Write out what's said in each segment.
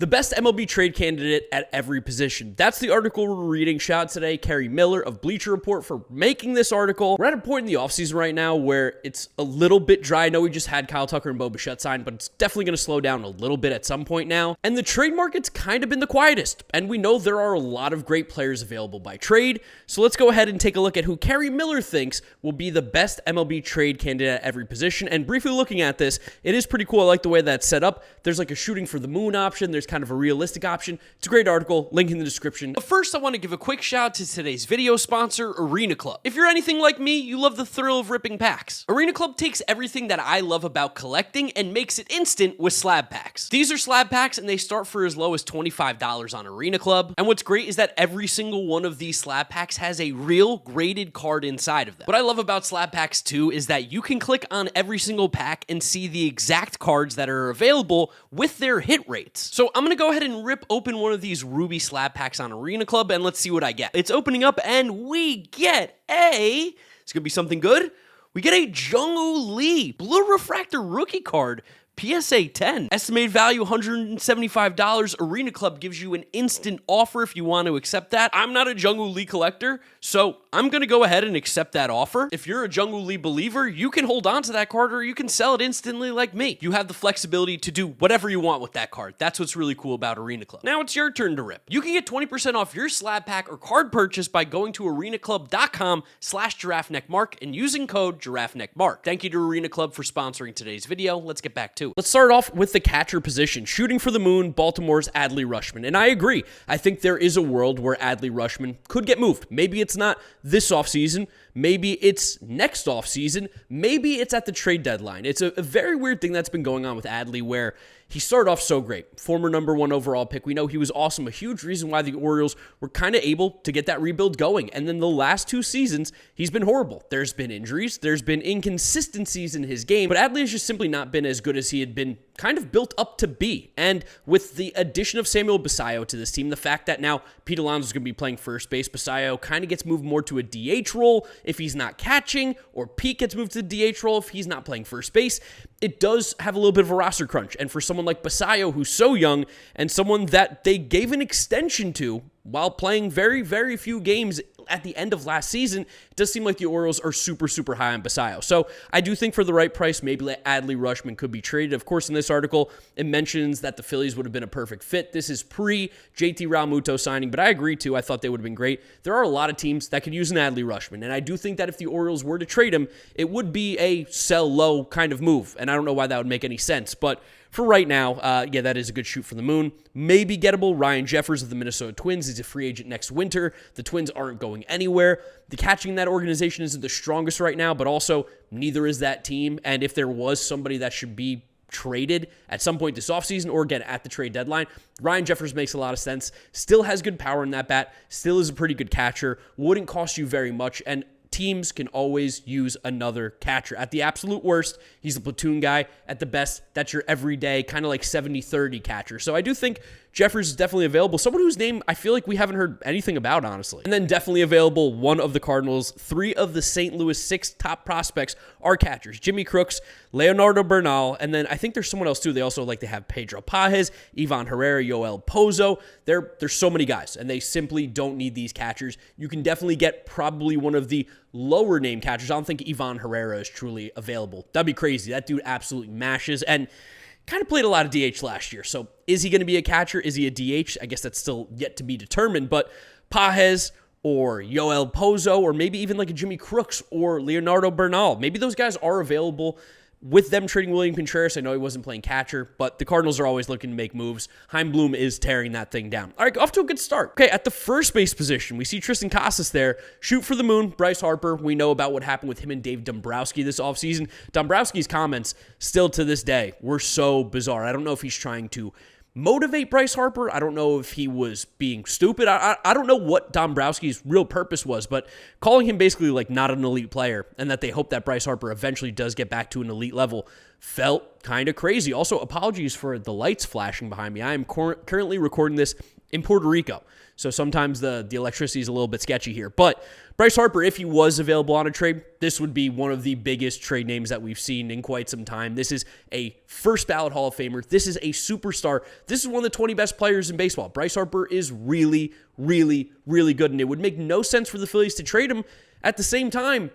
The best MLB trade candidate at every position. That's the article we're reading. Shout out today, Kerry Miller of Bleacher Report for making this article. We're at a point in the offseason right now where it's a little bit dry. I know we just had Kyle Tucker and Bo Bichette signed, but it's definitely going to slow down a little bit at some point now. And the trade market's kind of been the quietest. And we know there are a lot of great players available by trade. So let's go ahead and take a look at who Kerry Miller thinks will be the best MLB trade candidate at every position. And briefly looking at this, it is pretty cool. I like the way that's set up. There's like a shooting for the moon option. There's kind of a realistic option. It's a great article, link in the description. But first, I want to give a quick shout out to today's video sponsor, Arena Club. If you're anything like me, you love the thrill of ripping packs. Arena Club takes everything that I love about collecting and makes it instant with slab packs. These are slab packs and they start for as low as $25 on Arena Club. And what's great is that every single one of these slab packs has a real graded card inside of them. What I love about slab packs too is that you can click on every single pack and see the exact cards that are available with their hit rates. So I'm going to go ahead and rip open one of these Ruby slab packs on Arena Club and let's see what I get. It's opening up and we get it's going to be something good. We get a Jung-Woo Lee Blue Refractor rookie card. PSA 10. Estimated value $175. Arena Club gives you an instant offer if you want to accept that. I'm not a Jung-Woo Lee collector, so I'm going to go ahead and accept that offer. If you're a Jung-Woo Lee believer, you can hold on to that card or you can sell it instantly like me. You have the flexibility to do whatever you want with that card. That's what's really cool about Arena Club. Now it's your turn to rip. You can get 20% off your slab pack or card purchase by going to arenaclub.com/GiraffeNeckMarc and using code GiraffeNeckMarc. Thank you to Arena Club for sponsoring today's video. Let's get back to it. Let's start off with the catcher position. Shooting for the moon, Baltimore's Adley Rutschman. And I agree. I think there is a world where Adley Rutschman could get moved. Maybe it's not this offseason. Maybe it's next offseason. Maybe it's at the trade deadline. It's a very weird thing that's been going on with Adley where he started off so great. Former #1 overall pick. We know he was awesome. A huge reason why the Orioles were kind of able to get that rebuild going. And then the last 2 seasons, he's been horrible. There's been injuries. There's been inconsistencies in his game. But Adley has just simply not been as good as he had been kind of built up to be. And with the addition of Samuel Basallo to this team, the fact that now Pete Alonso is going to be playing first base, Basallo kind of gets moved more to a DH role if he's not catching, or Pete gets moved to the DH role if he's not playing first base. It does have a little bit of a roster crunch. And for someone like Basallo, who's so young, and someone that they gave an extension to while playing very, very few games at the end of last season, it does seem like the Orioles are super, super high on Basallo. So I do think for the right price, maybe Adley Rutschman could be traded. Of course, in this article, it mentions that the Phillies would have been a perfect fit. This is pre-JT Realmuto signing, but I agree too. I thought they would have been great. There are a lot of teams that could use an Adley Rutschman, and I do think that if the Orioles were to trade him, it would be a sell low kind of move, and I don't know why that would make any sense, but for right now, yeah, that is a good shoot for the moon. Maybe gettable. Ryan Jeffers of the Minnesota Twins is a free agent next winter. The Twins aren't going anywhere. The catching in that organization isn't the strongest right now, but also neither is that team. And if there was somebody that should be traded at some point this offseason or again at the trade deadline, Ryan Jeffers makes a lot of sense. Still has good power in that bat. Still is a pretty good catcher. Wouldn't cost you very much. And teams can always use another catcher. At the absolute worst, he's a platoon guy. At the best, that's your everyday kind of like 70-30 catcher. So I do think Jeffers is definitely available. Someone whose name I feel like we haven't heard anything about, honestly. And then definitely available, one of the Cardinals. 3 of the St. Louis 6 top prospects are catchers. Jimmy Crooks, Leonardo Bernal, and then I think there's someone else too. They also like to have Pedro Pages, Ivan Herrera, Yoel Pozo. There's so many guys, and they simply don't need these catchers. You can definitely get probably one of the lower name catchers. I don't think Ivan Herrera is truly available. That'd be crazy. That dude absolutely mashes, and kind of played a lot of DH last year. So is he going to be a catcher? Is he a DH? I guess that's still yet to be determined. But Pages or Yoel Pozo or maybe even like a Jimmy Crooks or Leonardo Bernal, maybe those guys are available. With them trading William Contreras, I know he wasn't playing catcher, but the Cardinals are always looking to make moves. Chaim Bloom is tearing that thing down. All right, off to a good start. Okay, at the first base position, we see Tristan Casas there. Shoot for the moon, Bryce Harper. We know about what happened with him and Dave Dombrowski this offseason. Dombrowski's comments, still to this day, were so bizarre. I don't know if he's trying to motivate Bryce Harper. I don't know if he was being stupid. I don't know what Dombrowski's real purpose was, but calling him basically like not an elite player and that they hope that Bryce Harper eventually does get back to an elite level felt kind of crazy. Also, apologies for the lights flashing behind me. I am currently recording this in Puerto Rico. So sometimes the electricity is a little bit sketchy here. But Bryce Harper, if he was available on a trade, this would be one of the biggest trade names that we've seen in quite some time. This is a first ballot Hall of Famer. This is a superstar. This is one of the 20 best players in baseball. Bryce Harper is really, really, really good, and it would make no sense for the Phillies to trade him. At the same time,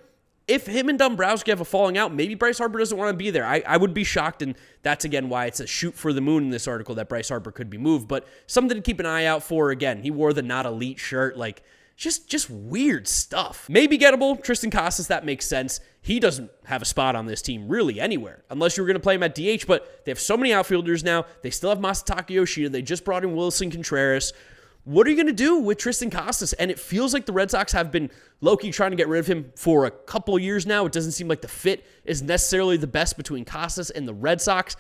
if him and Dombrowski have a falling out, maybe Bryce Harper doesn't want to be there. I would be shocked, and that's, again, why it's a shoot for the moon in this article that Bryce Harper could be moved. But something to keep an eye out for. Again, he wore the not elite shirt. Like, just weird stuff. Maybe gettable. Tristan Casas, that makes sense. He doesn't have a spot on this team really anywhere, unless you were going to play him at DH. But they have so many outfielders now. They still have Masataka Yoshida. They just brought in Wilson Contreras. What are you going to do with Tristan Casas? And it feels like the Red Sox have been low-key trying to get rid of him for a couple years now. It doesn't seem like the fit is necessarily the best between Casas and the Red Sox.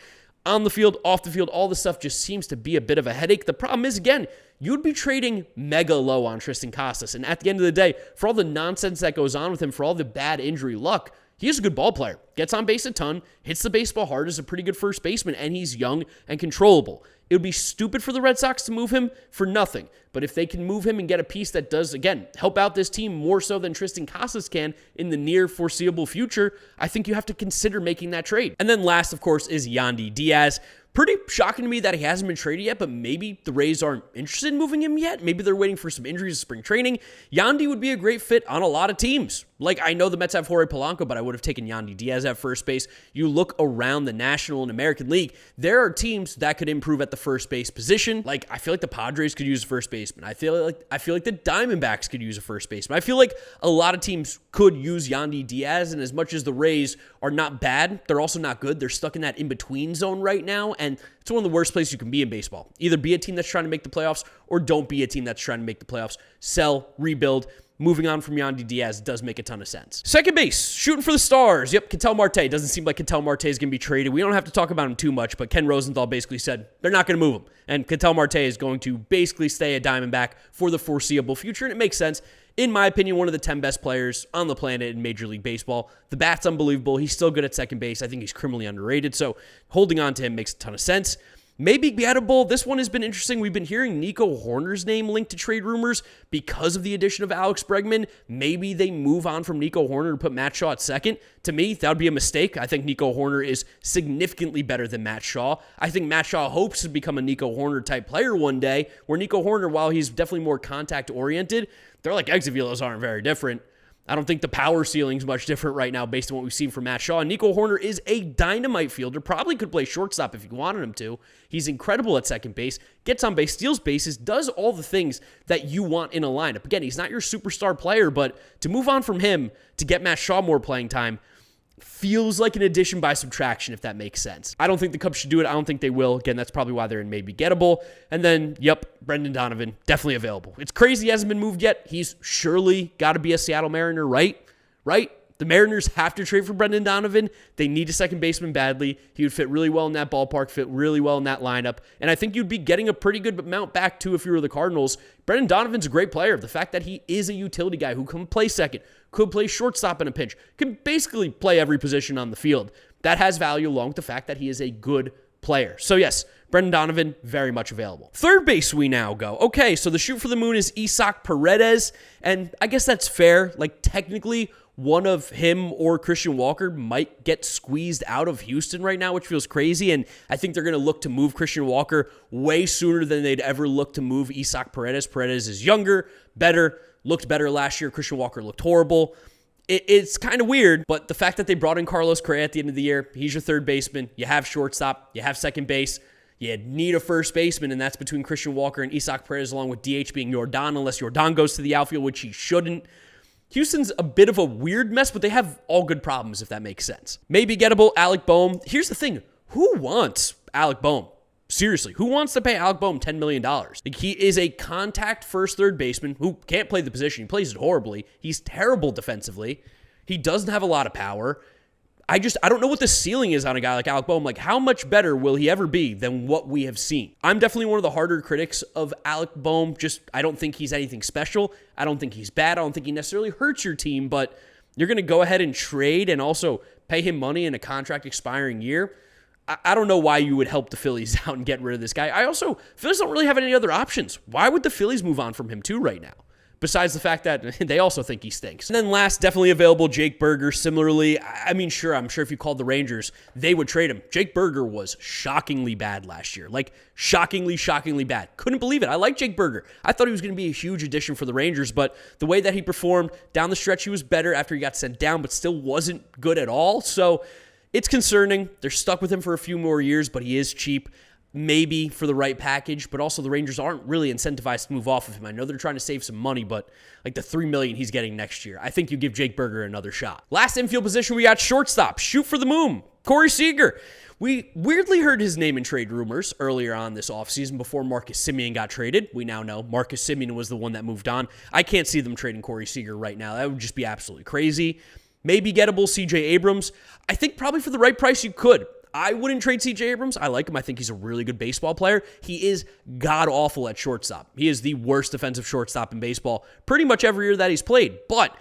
On the field, off the field, all this stuff just seems to be a bit of a headache. The problem is, again, you'd be trading mega low on Tristan Casas. And at the end of the day, for all the nonsense that goes on with him, for all the bad injury luck, he is a good ball player. Gets on base a ton, hits the baseball hard, is a pretty good first baseman, and he's young and controllable. It would be stupid for the Red Sox to move him for nothing. But if they can move him and get a piece that does, again, help out this team more so than Tristan Casas can in the near foreseeable future, I think you have to consider making that trade. And then last, of course, is Yandy Diaz. Pretty shocking to me that he hasn't been traded yet, but maybe the Rays aren't interested in moving him yet. Maybe they're waiting for some injuries in spring training. Yandy would be a great fit on a lot of teams. Like, I know the Mets have Jorge Polanco, but I would have taken Yandy Diaz at first base. You look around the National and American League, there are teams that could improve at the first base position. Like, I feel like the Padres could use a first baseman. I feel like the Diamondbacks could use a first baseman. I feel like a lot of teams could use Yandy Diaz, and as much as the Rays are not bad, they're also not good. They're stuck in that in-between zone right now, and it's one of the worst places you can be in baseball. Either be a team that's trying to make the playoffs or don't be a team that's trying to make the playoffs. Sell, rebuild. Moving on from Yandy Diaz does make a ton of sense. Second base, shooting for the stars. Yep, Ketel Marte. Doesn't seem like Ketel Marte is going to be traded. We don't have to talk about him too much, but Ken Rosenthal basically said they're not going to move him. And Ketel Marte is going to basically stay a Diamondback for the foreseeable future, and it makes sense. In my opinion, one of the 10 best players on the planet in Major League Baseball. The bat's unbelievable. He's still good at second base. I think he's criminally underrated, so holding on to him makes a ton of sense. Maybe gettable. This one has been interesting. We've been hearing Nico Horner's name linked to trade rumors because of the addition of Alex Bregman. Maybe they move on from Nico Horner to put Matt Shaw at second. To me, that would be a mistake. I think Nico Horner is significantly better than Matt Shaw. I think Matt Shaw hopes to become a Nico Horner type player one day, where Nico Horner, while he's definitely more contact oriented, they're like exit velos aren't very different. I don't think the power ceiling's much different right now based on what we've seen from Matt Shaw. And Nico Horner is a dynamite fielder. Probably could play shortstop if you wanted him to. He's incredible at second base, gets on base, steals bases, does all the things that you want in a lineup. Again, he's not your superstar player, but to move on from him to get Matt Shaw more playing time feels like an addition by subtraction, if that makes sense. I don't think the Cubs should do it. I don't think they will. Again, that's probably why they're in maybe gettable. And then, yep, Brendan Donovan, definitely available. It's crazy he hasn't been moved yet. He's surely got to be a Seattle Mariner, right? Right? The Mariners have to trade for Brendan Donovan. They need a second baseman badly. He would fit really well in that ballpark, fit really well in that lineup. And I think you'd be getting a pretty good amount back, too, if you were the Cardinals. Brendan Donovan's a great player. The fact that he is a utility guy who can play second, could play shortstop in a pinch, can basically play every position on the field. That has value along with the fact that he is a good player. So yes, Brendan Donovan, very much available. Third base we now go. Okay, so the shoot for the moon is Isaac Paredes, and I guess that's fair. Like, technically, one of him or Christian Walker might get squeezed out of Houston right now, which feels crazy, and I think they're going to look to move Christian Walker way sooner than they'd ever look to move Isaac Paredes. Paredes is younger, better, looked better last year. Christian Walker looked horrible. It's kind of weird, but the fact that they brought in Carlos Correa at the end of the year, he's your third baseman, you have shortstop, you have second base, you need a first baseman, and that's between Christian Walker and Isaac Paredes, along with DH being Yordan, unless Yordan goes to the outfield, which he shouldn't. Houston's a bit of a weird mess, but they have all good problems, if that makes sense. Maybe gettable, Alec Boehm. Here's the thing. Who wants Alec Boehm? Seriously, who wants to pay Alec Boehm $10 million? Like, he is a contact first third baseman who can't play the position. He plays it horribly. He's terrible defensively. He doesn't have a lot of power. I don't know what the ceiling is on a guy like Alec Boehm. Like, how much better will he ever be than what we have seen? I'm definitely one of the harder critics of Alec Boehm. I don't think he's anything special. I don't think he's bad. I don't think he necessarily hurts your team, but you're going to go ahead and trade and also pay him money in a contract expiring year. I don't know why you would help the Phillies out and get rid of this guy. Phillies don't really have any other options. Why would the Phillies move on from him too right now? Besides the fact that they also think he stinks. And then last, definitely available, Jake Burger. Similarly, I'm sure if you called the Rangers, they would trade him. Jake Burger was shockingly bad last year. Like, shockingly bad. Couldn't believe it. I like Jake Burger. I thought he was going to be a huge addition for the Rangers, but the way that he performed down the stretch, he was better after he got sent down, but still wasn't good at all. So it's concerning. They're stuck with him for a few more years, but he is cheap. Maybe for the right package, but also the Rangers aren't really incentivized to move off of him. I know they're trying to save some money, but like the $3 million he's getting next year, I think you give Jake Burger another shot. Last infield position, we got shortstop. Shoot for the moon. Corey Seager. We weirdly heard his name in trade rumors earlier on this offseason before Marcus Semien got traded. We now know Marcus Semien was the one that moved on. I can't see them trading Corey Seager right now. That would just be absolutely crazy. Maybe gettable CJ Abrams. I think probably for the right price you could. I wouldn't trade C.J. Abrams. I like him. I think he's a really good baseball player. He is god-awful at shortstop. He is the worst defensive shortstop in baseball pretty much every year that he's played. But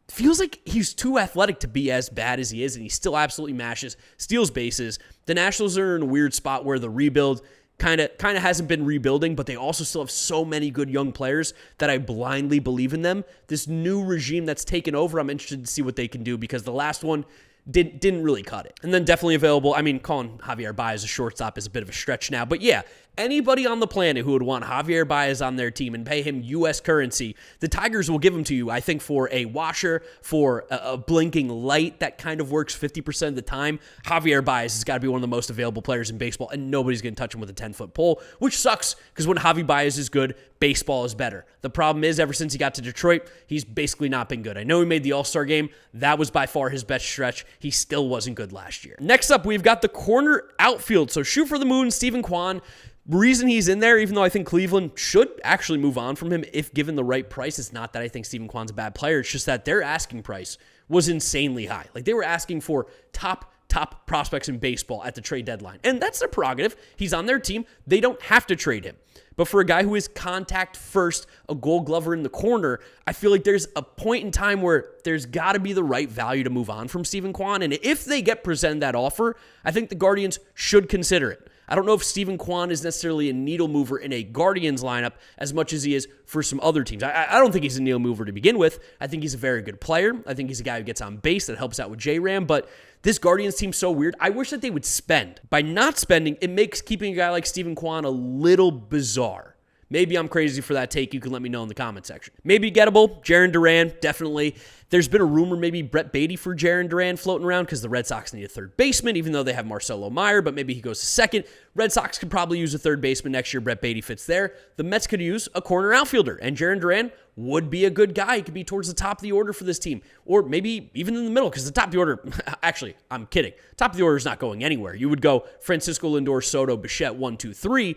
feels like he's too athletic to be as bad as he is, and he still absolutely mashes, steals bases. The Nationals are in a weird spot where the rebuild kind of hasn't been rebuilding, but they also still have so many good young players that I blindly believe in them. This new regime that's taken over, I'm interested to see what they can do because the last one didn't really cut it. And then definitely available, calling Javier Baez a shortstop is a bit of a stretch now, but yeah, anybody on the planet who would want Javier Baez on their team and pay him U.S. currency, the Tigers will give him to you, I think, for a washer, for a blinking light that kind of works 50% of the time. Javier Baez has got to be one of the most available players in baseball, and nobody's going to touch him with a 10-foot pole, which sucks because when Javi Baez is good, baseball is better. The problem is, ever since he got to Detroit, he's basically not been good. I know he made the All-Star game. That was by far his best stretch. He still wasn't good last year. Next up, we've got the corner outfield. So shoot for the moon, Stephen Kwan. Reason he's in there, even though I think Cleveland should actually move on from him if given the right price, it's not that I think Stephen Kwan's a bad player. It's just that their asking price was insanely high. Like, they were asking for top prospects in baseball at the trade deadline. And that's their prerogative. He's on their team. They don't have to trade him. But for a guy who is contact first, a Gold Glover in the corner, I feel like there's a point in time where there's got to be the right value to move on from Stephen Kwan. And if they get presented that offer, I think the Guardians should consider it. I don't know if Stephen Kwan is necessarily a needle mover in a Guardians lineup as much as he is for some other teams. I don't think he's a needle mover to begin with. I think he's a very good player. I think he's a guy who gets on base that helps out with J-Ram, but this Guardians team's so weird. I wish that they would spend. By not spending, it makes keeping a guy like Stephen Kwan a little bizarre. Maybe I'm crazy for that take. You can let me know in the comment section. Maybe gettable. Jarren Duran, definitely. There's been a rumor maybe Brett Beatty for Jarren Duran floating around because the Red Sox need a third baseman, even though they have Marcelo Meyer, but maybe he goes to second. Red Sox could probably use a third baseman next year. Brett Beatty fits there. The Mets could use a corner outfielder, and Jarren Duran would be a good guy. He could be towards the top of the order for this team, or maybe even in the middle, because the top of the order, actually, I'm kidding. Top of the order is not going anywhere. You would go Francisco Lindor, Soto, Bichette, 1, 2, 3.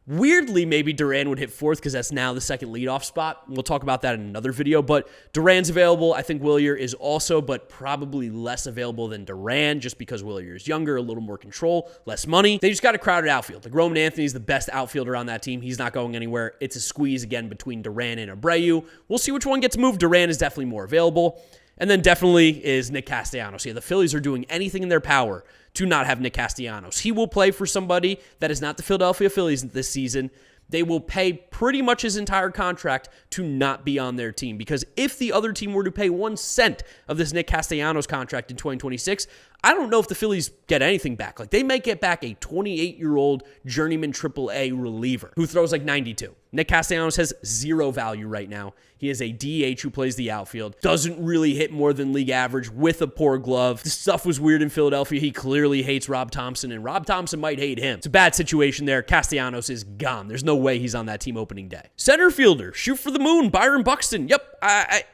Weirdly, maybe Duran would hit fourth because that's now the second leadoff spot. We'll talk about that in another video, but Duran's available. I think Willier is also, but probably less available than Duran just because Willier is younger, a little more control, less money. They just got a crowded outfield. Like, Roman Anthony's the best outfielder on that team. He's not going anywhere. It's a squeeze again between Duran and Abreu. We'll see which one gets moved. Duran is definitely more available. And then definitely is Nick Castellanos. Yeah, the Phillies are doing anything in their power to not have Nick Castellanos. He will play for somebody that is not the Philadelphia Phillies this season. They will pay pretty much his entire contract to not be on their team. Because if the other team were to pay 1 cent of this Nick Castellanos contract in 2026, I don't know if the Phillies get anything back. Like, they might get back a 28-year-old journeyman AAA reliever who throws like 92. Nick Castellanos has zero value right now. He is a DH who plays the outfield. Doesn't really hit more than league average with a poor glove. This stuff was weird in Philadelphia. He clearly hates Rob Thompson, and Rob Thompson might hate him. It's a bad situation there. Castellanos is gone. There's no way he's on that team opening day. Center fielder, shoot for the moon, Byron Buxton. Yep,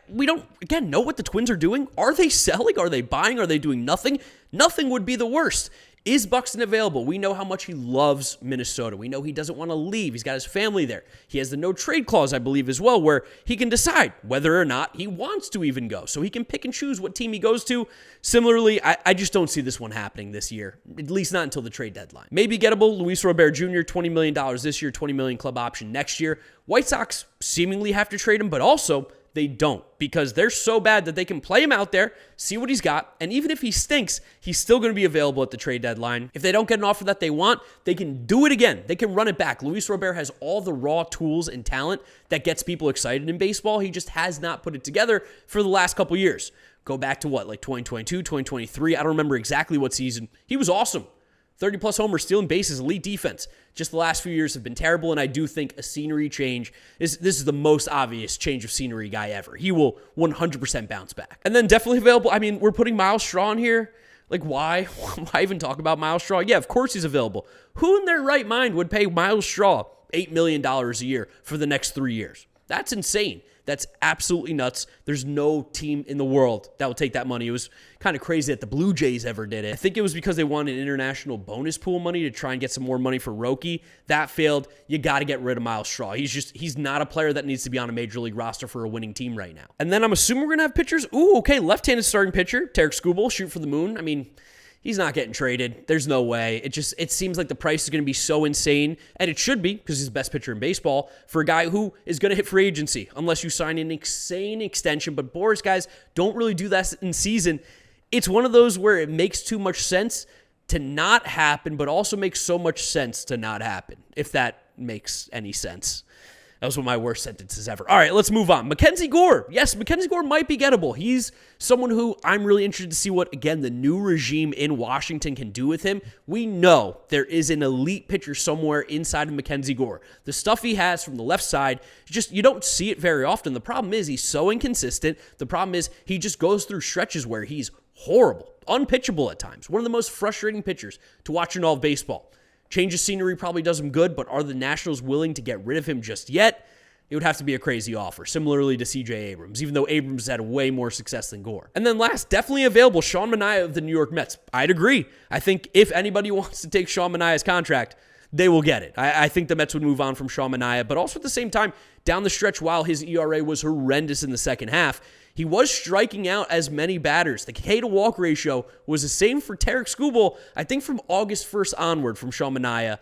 we don't, again, know what the Twins are doing. Are they selling? Are they buying? Are they doing nothing? Nothing would be the worst. Is Buxton available? We know how much he loves Minnesota. We know he doesn't want to leave. He's got his family there. He has the no trade clause, I believe, as well, where he can decide whether or not he wants to even go. So he can pick and choose what team he goes to. Similarly, I just don't see this one happening this year, at least not until the trade deadline. Maybe gettable, Luis Robert Jr., $20 million this year, $20 million club option next year. White Sox seemingly have to trade him, but also they don't, because they're so bad that they can play him out there, see what he's got, and even if he stinks, he's still going to be available at the trade deadline. If they don't get an offer that they want, they can do it again. They can run it back. Luis Robert has all the raw tools and talent that gets people excited in baseball. He just has not put it together for the last couple years. Go back to what, like 2022, 2023? I don't remember exactly what season. He was awesome. 30-plus homers, stealing bases, elite defense. Just the last few years have been terrible, and I do think a scenery change, this is the most obvious change of scenery guy ever. He will 100% bounce back. And then definitely available, I mean, we're putting Miles Straw in here. Like, why? Why even talk about Miles Straw? Yeah, of course he's available. Who in their right mind would pay Miles Straw $8 million a year for the next 3 years? That's insane. That's absolutely nuts. There's no team in the world that will take that money. It was kind of crazy that the Blue Jays ever did it. I think it was because they wanted international bonus pool money to try and get some more money for Roki. That failed. You got to get rid of Miles Straw. He's not a player that needs to be on a major league roster for a winning team right now. And then I'm assuming we're going to have pitchers. Ooh, okay, left-handed starting pitcher, Tarek Skubal, shoot for the moon. I mean, he's not getting traded. There's no way. It seems like the price is going to be so insane, and it should be because he's the best pitcher in baseball for a guy who is going to hit free agency unless you sign an insane extension. But Boris guys don't really do that in season. It's one of those where it makes too much sense to not happen, but also makes so much sense to not happen, if that makes any sense. That was one of my worst sentences ever. All right, let's move on. Mackenzie Gore. Yes, Mackenzie Gore might be gettable. He's someone who I'm really interested to see what, again, the new regime in Washington can do with him. We know there is an elite pitcher somewhere inside of Mackenzie Gore. The stuff he has from the left side, you don't see it very often. The problem is he's so inconsistent. The problem is he just goes through stretches where he's horrible, unpitchable at times. One of the most frustrating pitchers to watch in all of baseball. Change of scenery probably does him good, but are the Nationals willing to get rid of him just yet? It would have to be a crazy offer, similarly to C.J. Abrams, even though Abrams had way more success than Gore. And then last, definitely available, Sean Manaea of the New York Mets. I'd agree. I think if anybody wants to take Sean Manaea's contract, they will get it. I think the Mets would move on from Sean Manaea, but also at the same time, down the stretch, while his ERA was horrendous in the second half, he was striking out as many batters. The K-to-walk ratio was the same for Tarek Skubal, I think from August 1st onward from Sean Manaea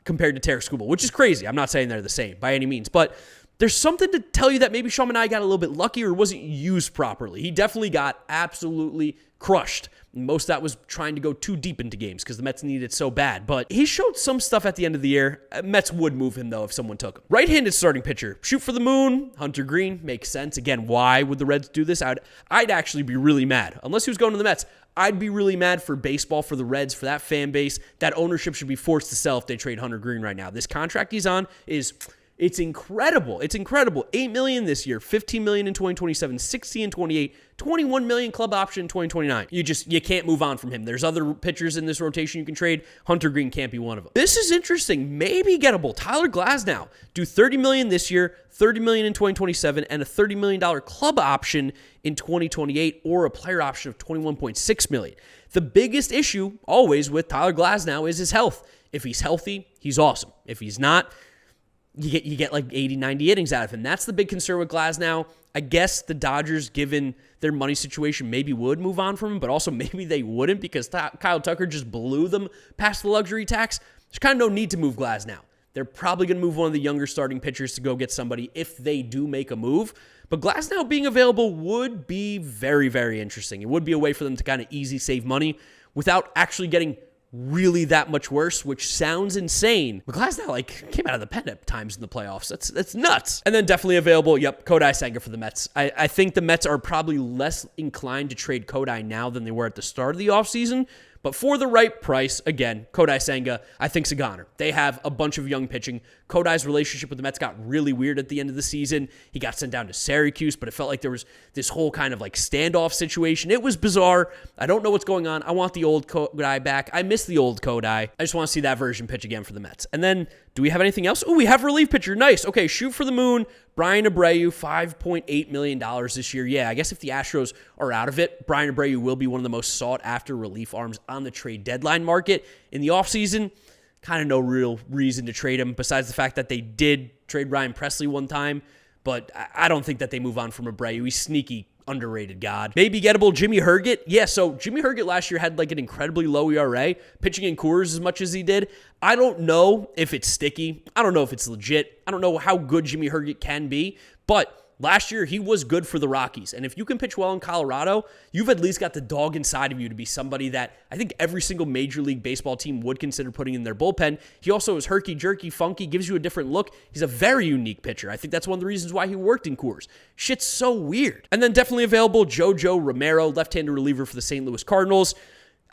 compared to Tarek Skubal, which is crazy. I'm not saying they're the same by any means, but there's something to tell you that maybe Sean Manaea got a little bit lucky or wasn't used properly. He definitely got absolutely crushed. Most of that was trying to go too deep into games because the Mets needed it so bad. But he showed some stuff at the end of the year. Mets would move him, though, if someone took him. Right-handed starting pitcher. Shoot for the moon. Hunter Green. Makes sense. Again, why would the Reds do this? I'd actually be really mad. Unless he was going to the Mets, I'd be really mad for baseball, for the Reds, for that fan base. That ownership should be forced to sell if they trade Hunter Green right now. This contract he's on is... It's incredible. It's incredible. $8 million this year, $15 million in 2027, $60 in 28, $21 million club option in 2029. You can't move on from him. There's other pitchers in this rotation you can trade. Hunter Green can't be one of them. This is interesting. Maybe gettable. Tyler Glasnow. Do $30 million this year, $30 million in 2027, and a $30 million club option in 2028, or a player option of $21.6 million. The biggest issue always with Tyler Glasnow is his health. If he's healthy, he's awesome. If he's not, you get like 80, 90 innings out of him. That's the big concern with Glasnow. I guess the Dodgers, given their money situation, maybe would move on from him, but also maybe they wouldn't because Kyle Tucker just blew them past the luxury tax. There's kind of no need to move Glasnow. They're probably going to move one of the younger starting pitchers to go get somebody if they do make a move. But Glasnow being available would be very, very interesting. It would be a way for them to kind of easy save money without actually getting really that much worse, which sounds insane. But Glasnow came out of the pen at times in the playoffs. That's nuts. And then definitely available, Kodai Senga for the Mets. I think the Mets are probably less inclined to trade Kodai now than they were at the start of the offseason. But for the right price, again, Kodai Senga, I think, is a goner. They have a bunch of young pitching. Kodai's relationship with the Mets got really weird at the end of the season. He got sent down to Syracuse, but it felt like there was this whole kind of standoff situation. It was bizarre. I don't know what's going on. I want the old Kodai back. I miss the old Kodai. I just want to see that version pitch again for the Mets. And then, do we have anything else? Oh, we have relief pitcher. Nice. Okay, shoot for the moon. Brian Abreu, $5.8 million this year. Yeah, I guess if the Astros are out of it, Brian Abreu will be one of the most sought-after relief arms on the trade deadline market. In the offseason, kind of no real reason to trade him besides the fact that they did trade Ryan Presley one time, but I don't think that they move on from Abreu. He's sneaky, underrated god. Maybe gettable Jimmy Herget. Yeah, so Jimmy Herget last year had an incredibly low ERA, pitching in Coors as much as he did. I don't know if it's sticky. I don't know if it's legit. I don't know how good Jimmy Herget can be, but Last year, he was good for the Rockies. And if you can pitch well in Colorado, you've at least got the dog inside of you to be somebody that I think every single Major League Baseball team would consider putting in their bullpen. He also is herky-jerky, funky, gives you a different look. He's a very unique pitcher. I think that's one of the reasons why he worked in Coors. Shit's so weird. And then definitely available, JoJo Romero, left-handed reliever for the St. Louis Cardinals.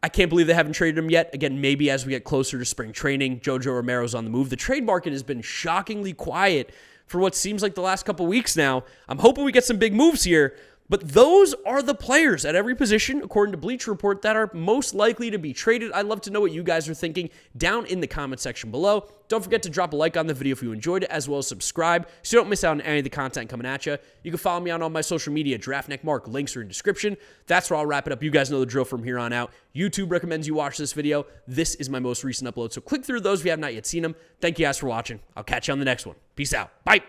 I can't believe they haven't traded him yet. Again, maybe as we get closer to spring training, JoJo Romero's on the move. The trade market has been shockingly quiet for what seems like the last couple weeks now. I'm hoping we get some big moves here, but those are the players at every position, according to Bleacher Report, that are most likely to be traded. I'd love to know what you guys are thinking down in the comment section below. Don't forget to drop a like on the video if you enjoyed it, as well as subscribe so you don't miss out on any of the content coming at you. You can follow me on all my social media, GiraffeNeckMarc. Links are in the description. That's where I'll wrap it up. You guys know the drill from here on out. YouTube recommends you watch this video. This is my most recent upload, so click through those if you have not yet seen them. Thank you guys for watching. I'll catch you on the next one. Peace out. Bye.